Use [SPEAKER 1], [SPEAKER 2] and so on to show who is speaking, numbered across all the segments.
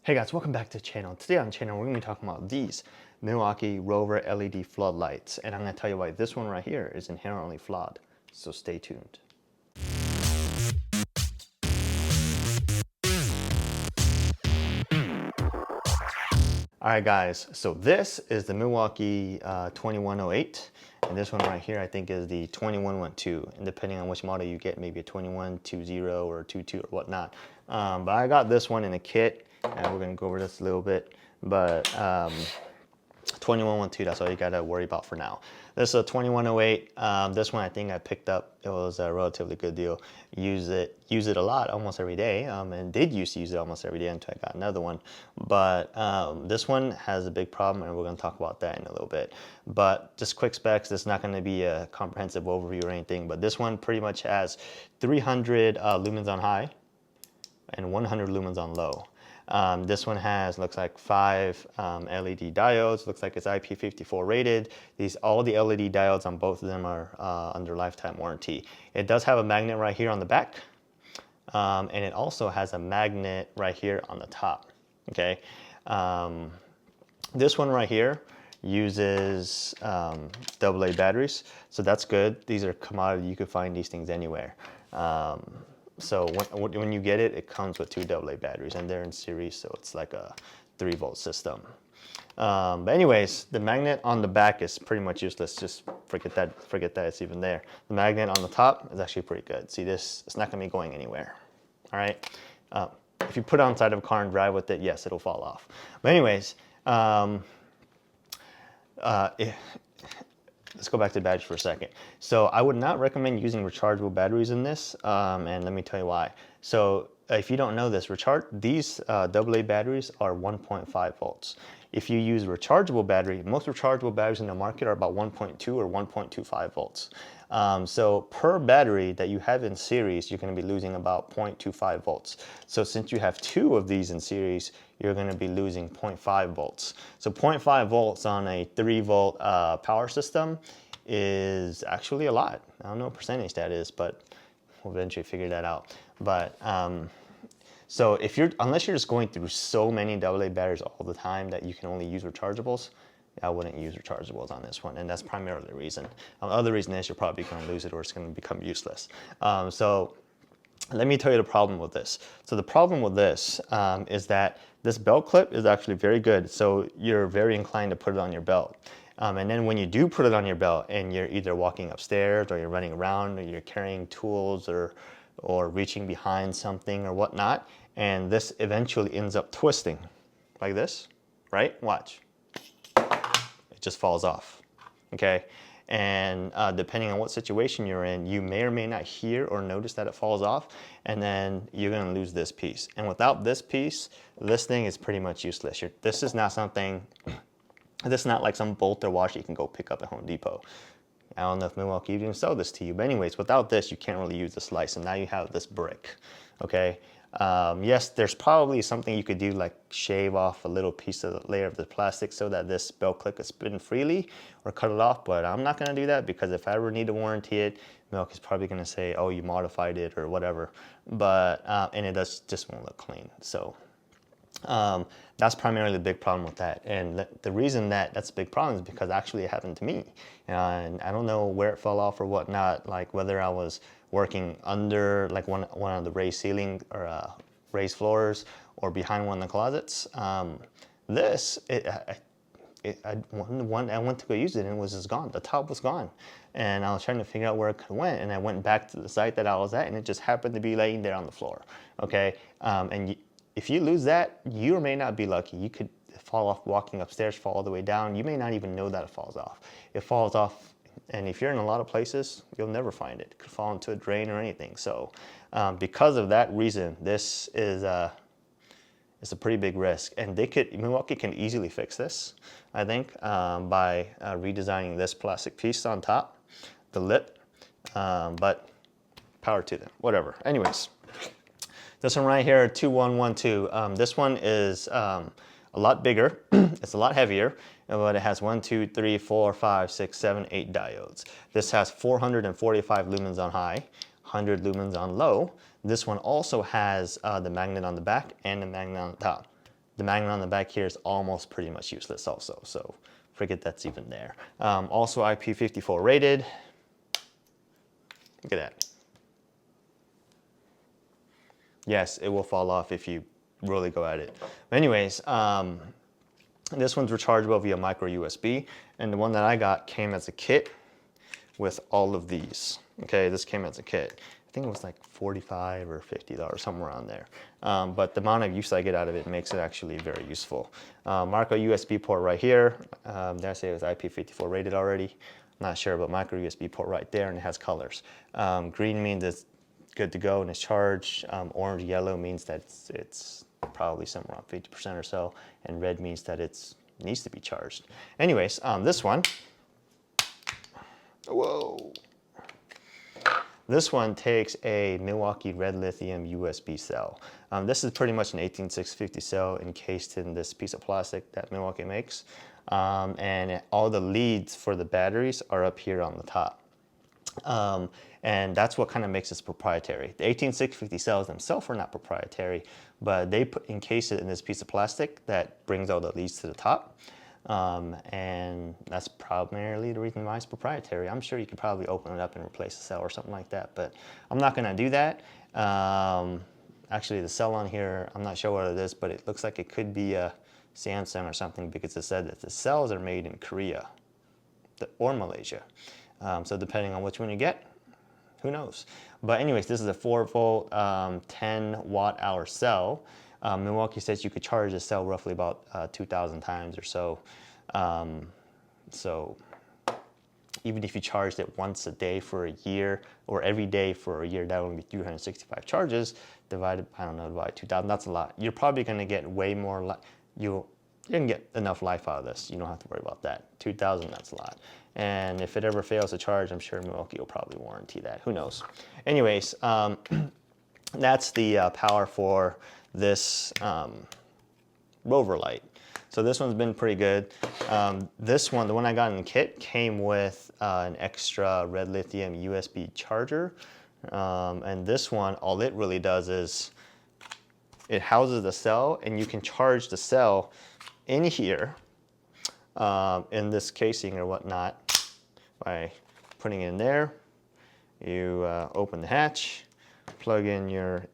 [SPEAKER 1] Hey guys, welcome back to the channel. Today on the channel, we're going to be talking about these Milwaukee Rover LED floodlights. And I'm going to tell you why this one right here is inherently flawed. So stay tuned. All right guys, so this is the Milwaukee 2108. And this one right here, I think is the 2112. And depending on which model you get, maybe a 2120 or 22 or whatnot. But I got this one in a kit. And we're gonna go over this a little bit, but 2112, that's all you gotta worry about for now. This is a 2108. This one I think I picked up. It was a relatively good deal. Use it a lot, almost every day, and did used to use it almost every day until I got another one. But this one has a big problem, and we're gonna talk about that in a little bit. But just quick specs. This is not gonna be a comprehensive overview or anything, but this one pretty much has 300 lumens on high and 100 lumens on low. This one has, looks like 5 LED diodes. Looks like it's IP54 rated. All the LED diodes on both of them are under lifetime warranty. It does have a magnet right here on the back, and it also has a magnet right here on the top. Okay, this one right here uses AA batteries, so that's good. These are commodity. You could find these things anywhere. So when you get it, it comes with 2 AA batteries, and they're in series, so it's like a 3-volt system. But anyways, the magnet on the back is pretty much useless. Just forget that it's even there. The magnet on the top is actually pretty good. See this? It's not gonna be going anywhere. All right. If you put it on the side of a car and drive with it, yes, it'll fall off. But anyways, let's go back to the batteries for a second. So I would not recommend using rechargeable batteries in this, and let me tell you why. So if you don't know this, these AA batteries are 1.5 volts. If you use rechargeable battery, most rechargeable batteries in the market are about 1.2 or 1.25 volts. So per battery that you have in series, you're going to be losing about 0.25 volts. So since you have 2 of these in series, you're going to be losing 0.5 volts. So 0.5 volts on a 3-volt power system is actually a lot. I don't know what percentage that is, but we'll eventually figure that out. But so unless you're just going through so many AA batteries all the time that you can only use rechargeables, I wouldn't use rechargeables on this one, and that's primarily the reason. The other reason is you're probably going to lose it or it's going to become useless. So let me tell you the problem with this. So the problem with this is that this belt clip is actually very good, so you're very inclined to put it on your belt. And then when you do put it on your belt and you're either walking upstairs or you're running around or you're carrying tools or reaching behind something or whatnot, and this eventually ends up twisting like this, right? Watch. It just falls off, okay? And depending on what situation you're in, you may or may not hear or notice that it falls off, and then you're gonna lose this piece. And without this piece, this thing is pretty much useless. This is not like some bolt or washer you can go pick up at Home Depot. I don't know if Milwaukee even sell this to you, but anyways, without this, you can't really use the slice, and now you have this brick, okay? Yes, there's probably something you could do, like shave off a little piece of the layer of the plastic so that this belt clip could spin freely, or cut it off, but I'm not gonna do that because if I ever need to warranty it, Milwaukee's probably gonna say, oh, you modified it or whatever, but, and it just won't look clean, so. That's primarily the big problem with that, and the reason that's a big problem is because actually it happened to me, and I don't know where it fell off or whatnot, like whether I was working under like one of the raised ceiling or raised floors or behind one of the closets. I went to go use it and it was just gone. The top was gone, and I was trying to figure out where it could went, and I went back to the site that I was at, and it just happened to be laying there on the floor. Okay, if you lose that, you may not be lucky. You could fall off walking upstairs, fall all the way down. You may not even know that it falls off. It falls off, and if you're in a lot of places, you'll never find it. It could fall into a drain or anything. So because of that reason, this is it's a pretty big risk. And Milwaukee can easily fix this, I think, by redesigning this plastic piece on top, the lip, but power to them, whatever. Anyways. This one right here, 2112. This one is a lot bigger. It's a lot heavier, but it has 1, 2, 3, 4, 5, 6, 7, 8 diodes. This has 445 lumens on high, 100 lumens on low. This one also has the magnet on the back and the magnet on the top. The magnet on the back here is almost pretty much useless also, so forget that's even there. Also IP54 rated. Look at that. Yes, it will fall off if you really go at it. But anyways, this one's rechargeable via micro USB, and the one that I got came as a kit with all of these. Okay, this came as a kit. I think it was like $45 or $50, somewhere around there. But the amount of use I get out of it makes it actually very useful. Micro USB port right here. Did I say it was IP54 rated already? I'm not sure, but micro USB port right there, and it has colors. Green means it's good to go and it's charged. Orange, yellow means that it's probably somewhere around 50% or so, and red means that it needs to be charged. Anyways, this one, whoa. This one takes a Milwaukee red lithium USB cell. This is pretty much an 18650 cell encased in this piece of plastic that Milwaukee makes. And all the leads for the batteries are up here on the top. And that's what kind of makes this proprietary. The 18650 cells themselves are not proprietary, but they encase it in this piece of plastic that brings all the leads to the top. And that's primarily the reason why it's proprietary. I'm sure you could probably open it up and replace the cell or something like that, but I'm not gonna do that. Actually, the cell on here, I'm not sure what it is, but it looks like it could be a Samsung or something, because it said that the cells are made in Korea or Malaysia. So depending on which one you get, who knows? But anyways, this is a 4-volt, 10-watt-hour cell. Milwaukee says you could charge the cell roughly about 2,000 times or so. So even if you charged it once a day for a year, or every day for a year, that would be 365 charges divided, I don't know, by 2,000. That's a lot. You're probably going to get way more. You can get enough life out of this. You don't have to worry about that. 2,000, that's a lot. And if it ever fails to charge, I'm sure Milwaukee will probably warranty that. Who knows? Anyways, that's the power for this Rover light. So this one's been pretty good. This one, the one I got in the kit, came with an extra red lithium USB charger. And this one, all it really does is it houses the cell, and you can charge the cell in here, in this casing or whatnot, by putting it in there. You open the hatch, plug in your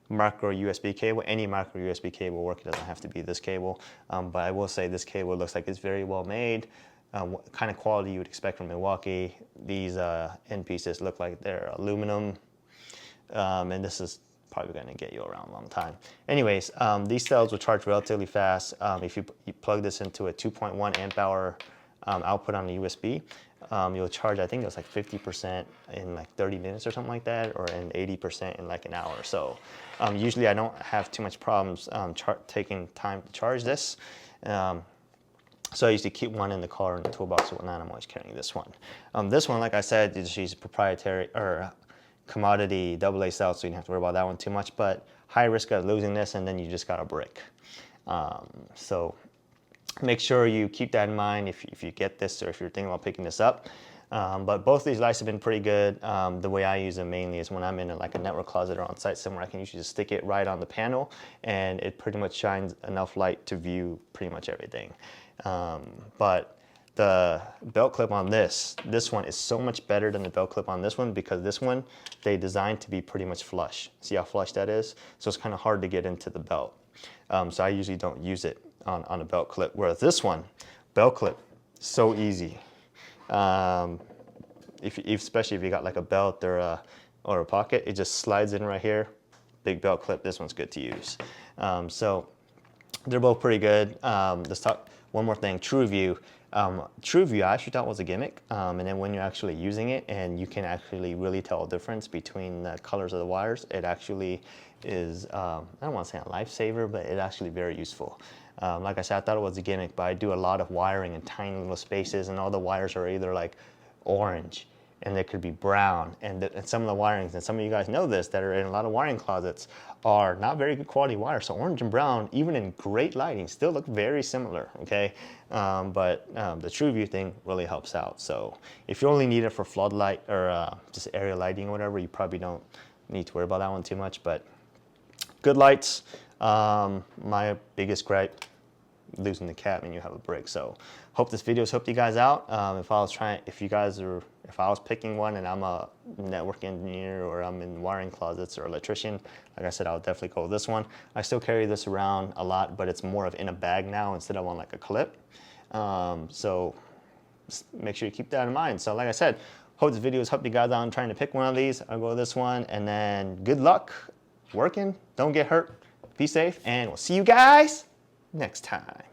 [SPEAKER 1] micro USB cable. Any micro USB cable will work. It doesn't have to be this cable, but I will say this cable looks like it's very well made. What kind of quality you would expect from Milwaukee. These end pieces look like they're aluminum, and this is probably going to get you around a long time. Anyways, these cells will charge relatively fast. If you plug this into a 2.1 amp hour output on the USB, you'll charge, I think it was like 50% in like 30 minutes or something like that, or in 80% in like an hour or so. Usually I don't have too much problems taking time to charge this. So I used to keep one in the car in the toolbox or whatnot. I'm always carrying this one. This one, like I said, is a proprietary or commodity AA cell, so you don't have to worry about that one too much, but high risk of losing this, and then you just got a brick. So make sure you keep that in mind if you get this, or if you're thinking about picking this up. But both these lights have been pretty good. The way I use them mainly is when I'm in like a network closet or on site somewhere, I can usually just stick it right on the panel, and it pretty much shines enough light to view pretty much everything. But the belt clip on this one is so much better than the belt clip on this one, because this one, they designed to be pretty much flush. See how flush that is? So it's kind of hard to get into the belt. So I usually don't use it on a belt clip, whereas this one, belt clip, so easy. Especially if you got like a belt or a pocket, it just slides in right here. Big belt clip, this one's good to use. So they're both pretty good. Let's talk one more thing, TrueView. TrueView I actually thought was a gimmick, and then when you're actually using it and you can actually really tell a difference between the colors of the wires, it actually is, I don't want to say a lifesaver, but it's actually very useful. Like I said, I thought it was a gimmick, but I do a lot of wiring in tiny little spaces, and all the wires are either like orange, and they could be brown, and some of the wirings, and some of you guys know this, that are in a lot of wiring closets, are not very good quality wires. So orange and brown, even in great lighting, still look very similar, okay? But the TrueView thing really helps out. So if you only need it for floodlight or just area lighting or whatever, you probably don't need to worry about that one too much, but good lights. My biggest gripe, losing the cap and you have a brick. So hope this video's helped you guys out. If I was picking one and I'm a network engineer or I'm in wiring closets or electrician, like I said, I would definitely go with this one. I still carry this around a lot, but it's more of in a bag now instead of on like a clip. So make sure you keep that in mind. So like I said, hope this video has helped you guys out on trying to pick one of these. I'll go with this one, and then good luck working. Don't get hurt. Be safe, and we'll see you guys next time.